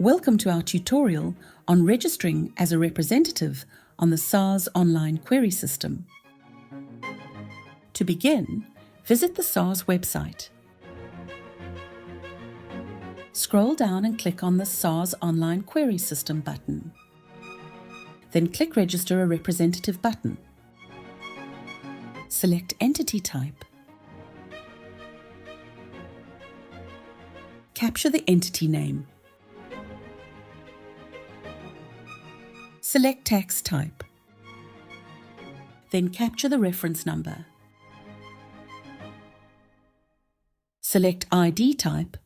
Welcome to our tutorial on registering as a representative on the SARS online query system. To begin, visit the SARS website. Scroll down and click on the SARS online query system button. Then click Register a Representative button. Select Entity Type. Capture the entity name. Select Tax Type. Then capture the reference number. Select ID type.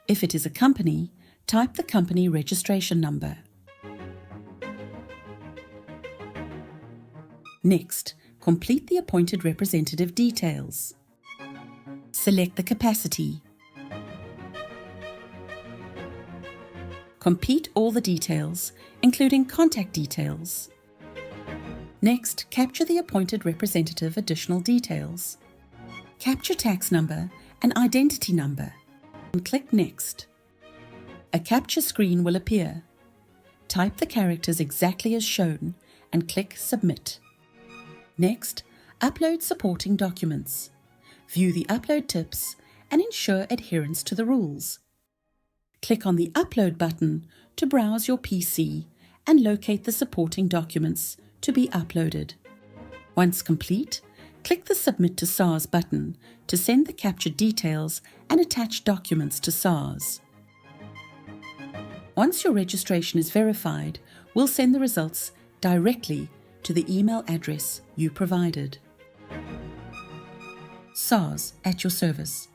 If it is a company, type the company registration number. Next, complete the appointed representative details. Select the capacity. Complete all the details, including contact details. Next, capture the appointed representative additional details. Capture tax number and identity number, and click Next. A capture screen will appear. Type the characters exactly as shown and click Submit. Next, upload supporting documents. View the upload tips and ensure adherence to the rules. Click on the Upload button to browse your PC and locate the supporting documents to be uploaded. Once complete, click the Submit to SARS button to send the captured details and attach documents to SARS. Once your registration is verified, we'll send the results directly to the email address you provided. SARS at your service.